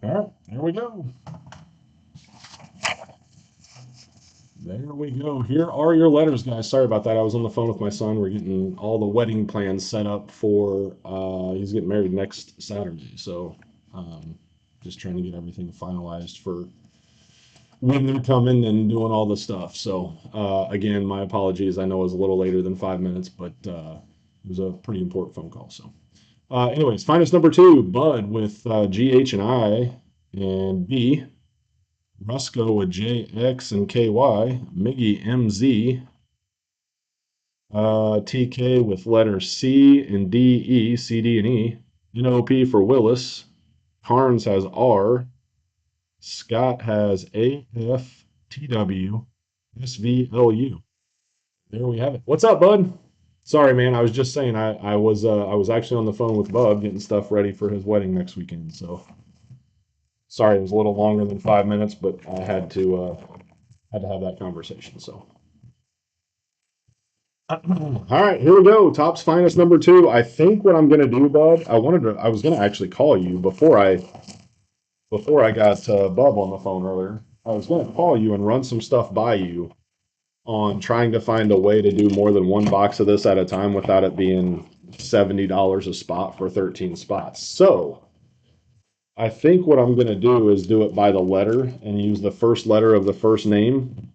All right, here we go. There we go. Here are your letters, guys. Sorry about that. I was on the phone with my son. We're getting all the wedding plans set up for, he's getting married next Saturday. So, um, just trying to get everything finalized for when they're coming and doing all the stuff. So, again, my apologies. I know it was a little later than 5 minutes, but it was a pretty important phone call. So, anyways, finest number two, Bud with GH and I, and B, Rusco with JX and KY, Miggy MZ, TK with letter C and DE, CD and E, NOP for Willis, Carnes has R, Scott has AFTW, SVLU. There we have it. What's up, bud? Sorry, man. I was just saying I was actually on the phone with Bub getting stuff ready for his wedding next weekend. So sorry it was a little longer than 5 minutes, but I had to have that conversation. So all right, here we go. Top's finest number two. I think what I'm gonna do, Bub. I was gonna actually call you before I got Bub on the phone earlier. I was gonna call you and run some stuff by you on trying to find a way to do more than one box of this at a time without it being $70 a spot for 13 spots. So I think what I'm going to do is do it by the letter and use the first letter of the first name,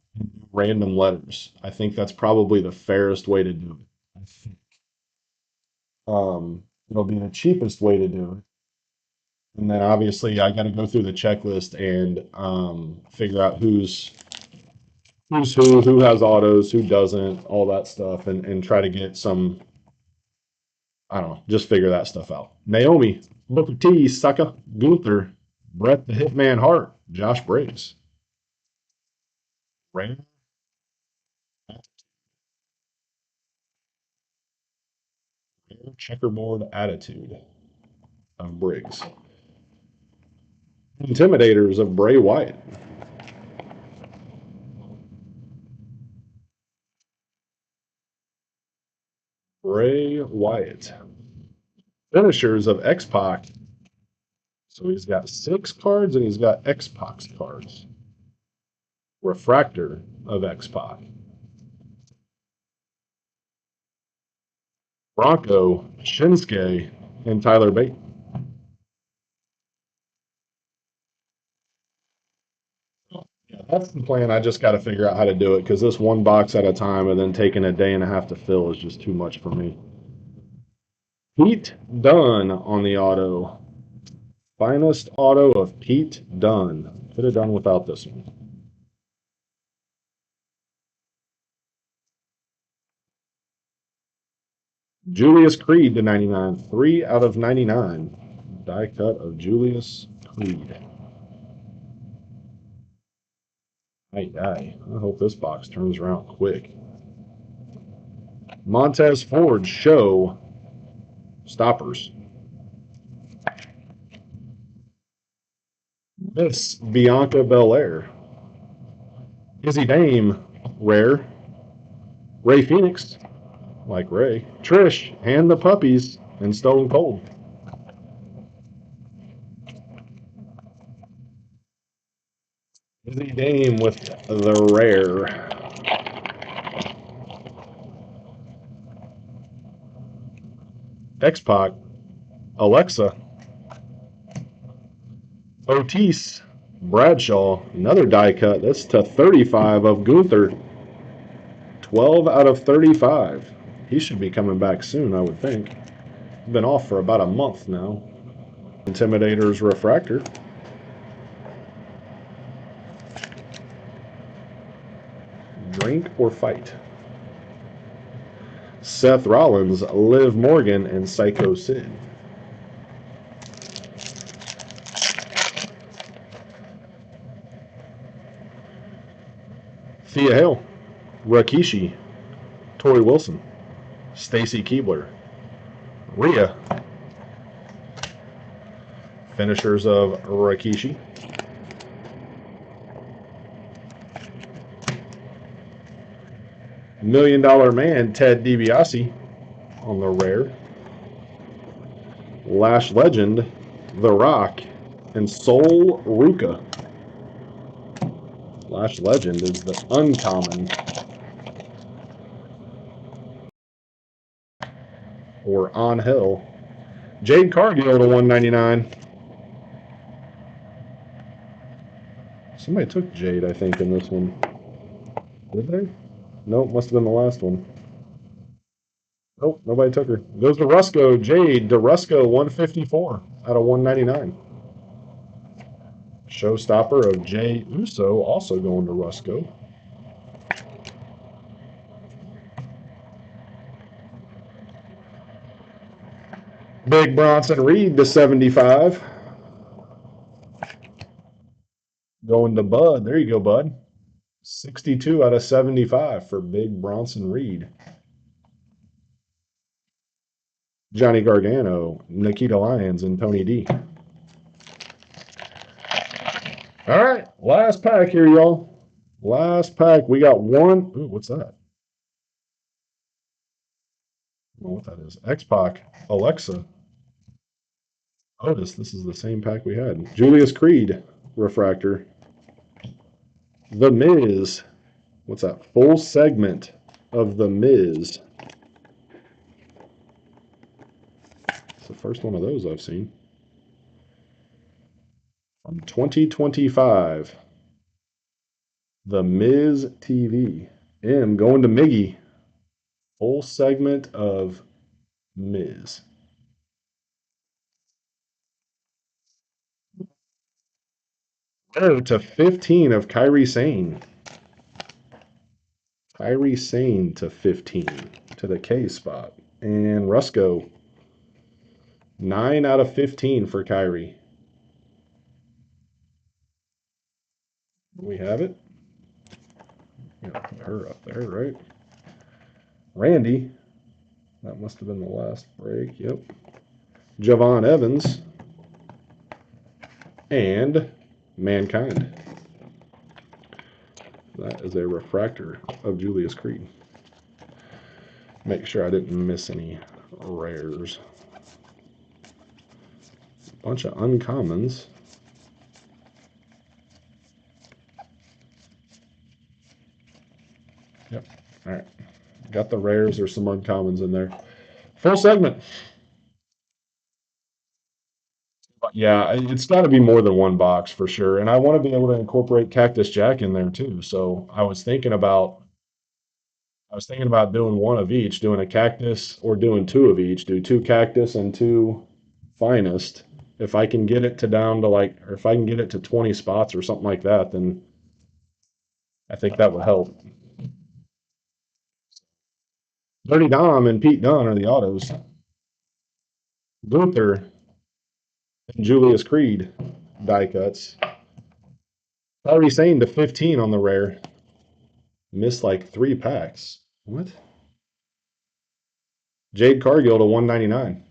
random letters. I think that's probably the fairest way to do it. I think it'll be the cheapest way to do it. And then obviously I got to go through the checklist and figure out who's who has autos, who doesn't, all that stuff, and try to get some, I don't know, just figure that stuff out. Naomi, Booker T, Saka, Gunther, Brett the Hitman Hart, Josh Briggs, rare, checkerboard attitude of Briggs, Intimidators of Bray Wyatt, Bray Wyatt, Finishers of X Pac. So he's got 6 cards and he's got X Pac cards. Refractor of X Pac. Bronco, Shinsuke, and Tyler Bate. Yeah, that's the plan. I just got to figure out how to do it because this one box at a time and then taking a day and a half to fill is just too much for me. Pete Dunne on the auto. Finest auto of Pete Dunne. Could have done without this one. Julius Creed to 99. 3 out of 99. Die cut of Julius Creed. I hope this box turns around quick. Montez Ford Show Stoppers. Miss Bianca Belair. Izzy Dame Rare. Ray Phoenix, like Ray. Trish and the Puppies and Stone Cold. Izzy Dame with the Rare. X Pac. Alexa. Otis. Bradshaw. Another die cut. That's to 35 of Gunther. 12 out of 35. He should be coming back soon, I would think. Been off for about a month now. Intimidators Refractor. Drink or Fight. Seth Rollins, Liv Morgan, and Psycho Sid. Thea Hale, Rikishi, Tori Wilson, Stacy Keibler, Rhea, finishers of Rikishi, Million Dollar Man Ted DiBiase on the rare, Lash Legend The Rock, And Sol Ruka. Lash Legend is the uncommon. Or On Hill. Jade Cargill to 199. Somebody took Jade, I think, in this one. Did they? Nope, must have been the last one. Nope, nobody took her. Goes to Rusco. Jade DeRusco 154 out of 199. Showstopper of Jay Uso also going to Rusco. Big Bronson Reed to 75. Going to Bud. There you go, Bud. 62 out of 75 for Big Bronson Reed. Johnny Gargano, Nikita Lyons, and Tony D. All right, last pack here, y'all. Last pack. We got one. Ooh, what's that? I don't know what that is. X-Pac, Alexa, Otis. This is the same pack we had. Julius Creed, refractor. The Miz. What's that? Full segment of The Miz. It's the first one of those I've seen. From 2025. The Miz TV. M going to Miggy. Full segment of Miz. Oh, to 15 of Kairi Sane. Kairi Sane to 15 to the K spot. And Rusco. 9 out of 15 for Kairi. We have it. Put her up there, right? Randy. That must have been the last break. Yep. Javon Evans. And Mankind. That is a refractor of Julius Creed. Make sure I didn't miss any rares. Bunch of uncommons. Yep. All right. Got the rares. There's some uncommons in there. Full segment. Yeah, it's got to be more than one box for sure. And I want to be able to incorporate Cactus Jack in there too. So I was thinking about doing one of each, doing a cactus or doing two of each, do two cactus and two finest. If I can get it to down to like, or if I can get it to 20 spots or something like that, then I think that would help. Dirty Dom and Pete Dunne are the autos. Gunther and Julius Creed die cuts. Already saying to 15 on the rare. Missed like 3 packs. What? Jade Cargill to 199.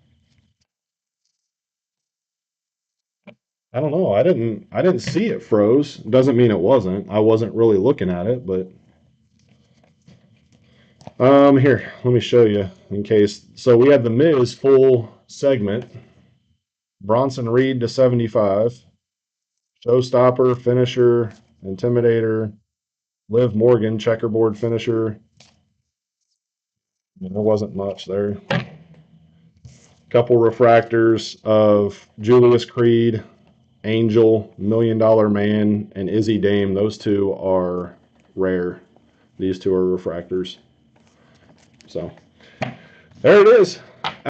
I don't know. I didn't see it froze. Doesn't mean it wasn't. I wasn't really looking at it, but here, let me show you in case. So we had the Miz full segment. Bronson Reed to 75. Showstopper, finisher, intimidator, Liv Morgan, checkerboard finisher. There wasn't much there. Couple refractors of Julius Creed, Angel, $1 Million Man, and Izzy Dame. Those two are rare. These two are refractors. So there it is.